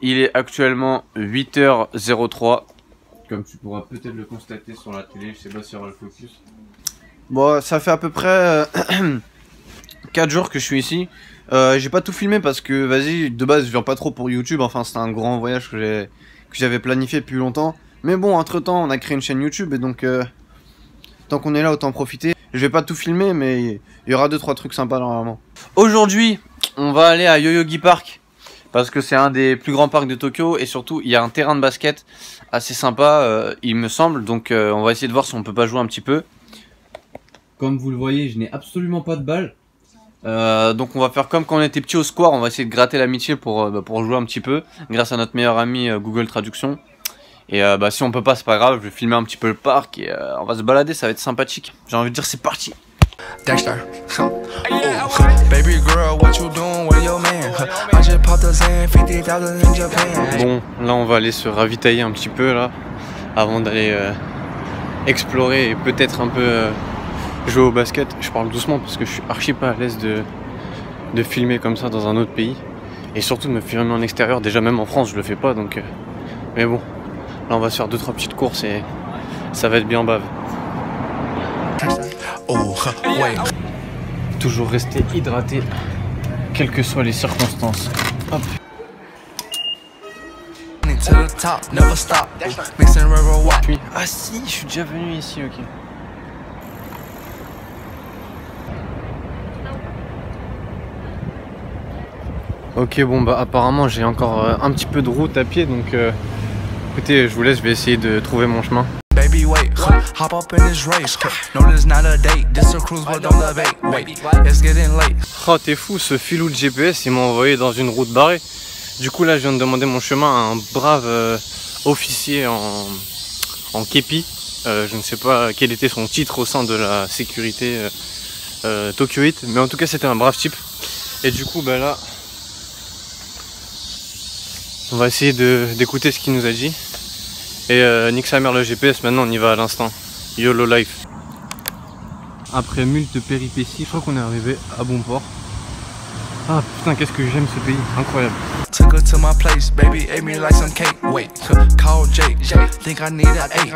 il est actuellement 8h03. Comme tu pourras peut-être le constater sur la télé, je sais pas si il y aura le focus. Bon, ça fait à peu près 4 jours que je suis ici. J'ai pas tout filmé parce que, vas-y, de base je viens pas trop pour YouTube. Enfin, c'était un grand voyage que j'avais planifié depuis longtemps. Mais bon, entre temps, on a créé une chaîne YouTube et donc, tant qu'on est là, autant profiter. Je vais pas tout filmer, mais il y aura 2-3 trucs sympas normalement. Aujourd'hui, on va aller à Yoyogi Park parce que c'est un des plus grands parcs de Tokyo et surtout, il y a un terrain de basket assez sympa, il me semble. Donc, on va essayer de voir si on peut pas jouer un petit peu. Comme vous le voyez, je n'ai absolument pas de balle. Donc on va faire comme quand on était petit au square, on va essayer de gratter l'amitié pour jouer un petit peu, grâce à notre meilleur ami Google Traduction. Et si on peut pas, c'est pas grave, je vais filmer un petit peu le parc et on va se balader, ça va être sympathique. J'ai envie de dire c'est parti. Dexter. Bon, là on va aller se ravitailler un petit peu là, avant d'aller explorer et peut-être un peu jouer au basket. Je parle doucement parce que je suis archi pas à l'aise de filmer comme ça dans un autre pays. Et surtout de me filmer en extérieur, déjà même en France je le fais pas donc... Mais bon, là on va se faire 2-3 petites courses et ça va être bien bave. Toujours rester hydraté, quelles que soient les circonstances. Hop. Ah si, je suis déjà venu ici, ok. Ok, bon bah apparemment j'ai encore un petit peu de route à pied, donc écoutez, je vous laisse, je vais essayer de trouver mon chemin. Oh t'es fou, ce filou de GPS il m'a envoyé dans une route barrée. Du coup là je viens de demander mon chemin à un brave officier en képi. Je ne sais pas quel était son titre au sein de la sécurité tokyoïte, mais en tout cas c'était un brave type. Et du coup bah là on va essayer d'écouter ce qu'il nous a dit. Et nique sa mère le GPS, maintenant on y va à l'instant. YOLO life. Après multe péripéties, je crois qu'on est arrivé à bon port. Ah putain, qu'est-ce que j'aime ce pays, incroyable. Took her to my place, baby, ate me like some cake. Wait, call Jake, think I need an 8.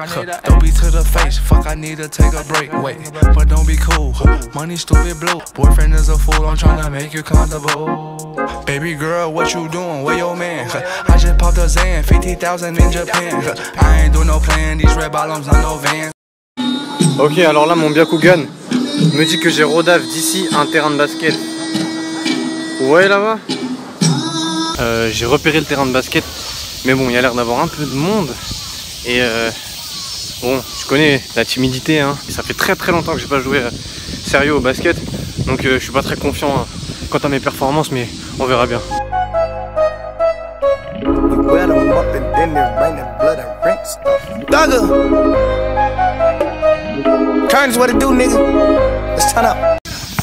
Don't be to the face, fuck, I need to take a break. Wait, but don't be cool, money stupid blue. Boyfriend is a fool, I'm tryna make you comfortable. Baby girl, what you doing, where your man? I just popped a Zan, 50,000 in Japan. I ain't doing no plan, these red bottoms, not no van. Ok, alors là mon Byakugan me dit que j'ai Rodave d'ici un terrain de basket. Ouais là-bas. J'ai repéré le terrain de basket, mais bon, il y a l'air d'avoir un peu de monde. Et bon, je connais la timidité, hein. Ça fait très longtemps que j'ai pas joué sérieux au basket, donc je suis pas très confiant quant à mes performances, mais on verra bien.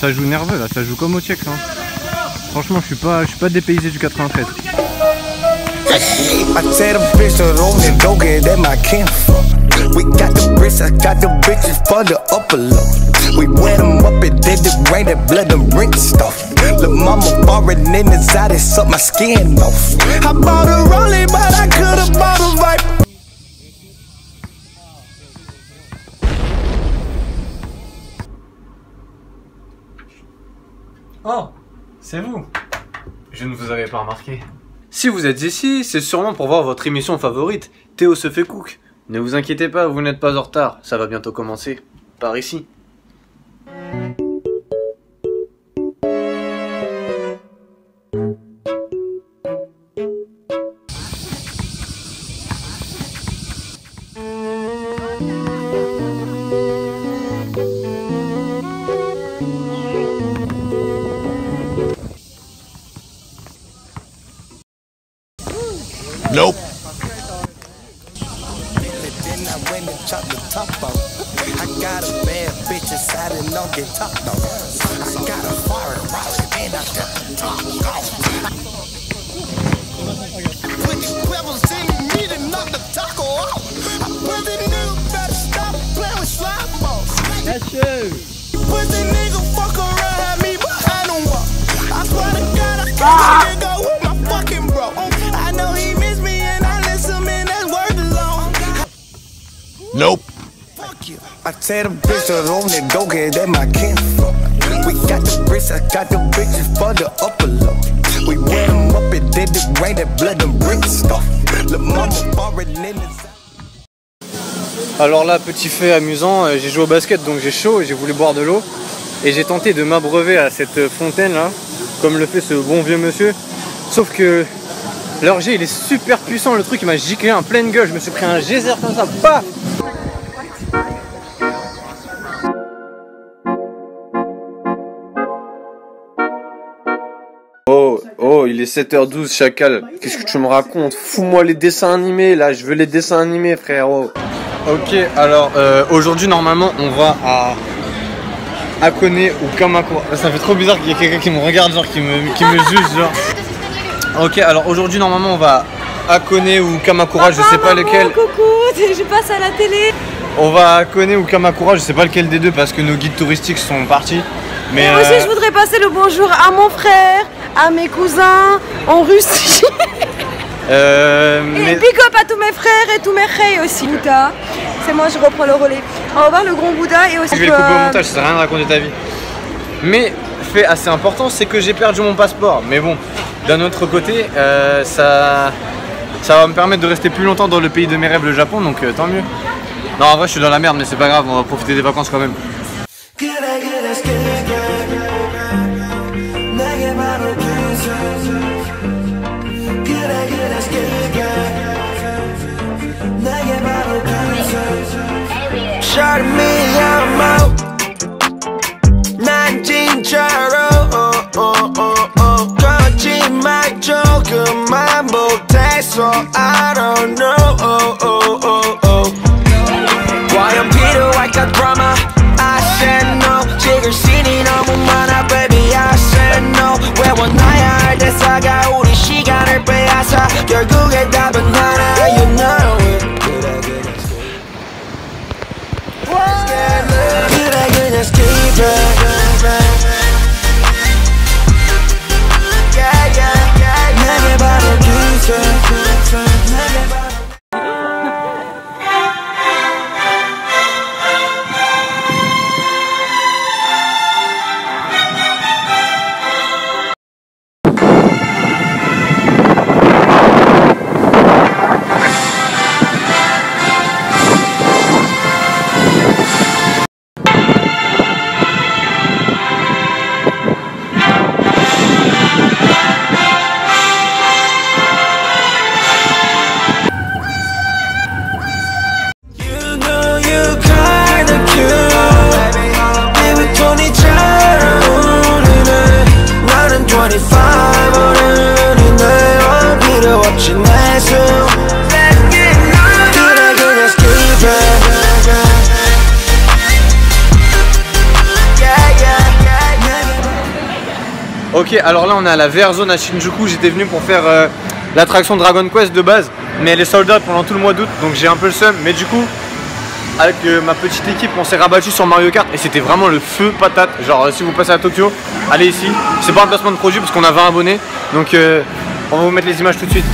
Ça joue nerveux là, ça joue comme au Tchèque hein. Franchement je suis pas dépaysé du 93. Oh, c'est vous. Je ne vous avais pas remarqué. Si vous êtes ici, c'est sûrement pour voir votre émission favorite, Théo se fait cook. Ne vous inquiétez pas, vous n'êtes pas en retard, ça va bientôt commencer. Par ici. Nope. I got a bad bitch inside and don't get top dog. I got a fire rock and I got the top off. Put the pebbles in me to knock the taco off. I put the nigga better stop playing with slime balls. That's you. Put the nigga fuck around, have me behind him walk. I swear to God, I got a nigga with my fucking bro. I know he Say the bitch on that go get that my kinfolk. We got the bricks, I got the bitches for the upper low. We wear them up and did the rain, that blood and bricks stuff. The mama already in the... Alors là, petit fait amusant, j'ai joué au basket donc j'ai chaud et j'ai voulu boire de l'eau. Et j'ai tenté de m'abreuver à cette fontaine là, comme le fait ce bon vieux monsieur. Sauf que leur jet il est super puissant, le truc il m'a giclé en pleine gueule, je me suis pris un geyser comme ça, paf. Oh, il est 7h12 chacal, qu'est-ce que tu me racontes? Fous-moi les dessins animés là, je veux les dessins animés frérot. Ok, alors aujourd'hui normalement on va à Hakone ou Kamakura. Ça fait trop bizarre qu'il y ait quelqu'un qui me regarde, genre qui me juge genre. Ok, alors aujourd'hui normalement on va à Hakone ou Kamakura, je sais pas lequel. Coucou, je passe à la télé. On va à Hakone ou Kamakura, je sais pas lequel des deux parce que nos guides touristiques sont partis. Mais moi aussi je voudrais passer le bonjour à mon frère, à mes cousins en Russie. Et big up à tous mes frères et tous mes reis aussi. Bouddha, c'est moi, je reprends le relais. On va voir le grand Bouddha et aussi. Je vais le couper au montage, ça sert à rien de raconter ta vie. Mais fait assez important, c'est que j'ai perdu mon passeport. Mais bon, d'un autre côté, ça va me permettre de rester plus longtemps dans le pays de mes rêves, le Japon, donc tant mieux. Non, en vrai, je suis dans la merde, mais c'est pas grave, on va profiter des vacances quand même. I don't know. Why I'm Peter, I got drama. I said no. 지글 신이 너무 많아, baby. I said no. 왜 원나야 할 때 사가 우리 시간을 빼앗아. 결국에 답은 하나, you know it. 그래 그냥 skip it. 내게 바로 기세. Ok, alors là on est à la VR Zone à Shinjuku, j'étais venu pour faire l'attraction Dragon Quest de base, mais elle est sold out pendant tout le mois d'août, donc j'ai un peu le seum, mais du coup, avec ma petite équipe, on s'est rabattu sur Mario Kart et c'était vraiment le feu patate. Genre si vous passez à Tokyo, allez ici, c'est pas un placement de produit parce qu'on a 20 abonnés, donc on va vous mettre les images tout de suite.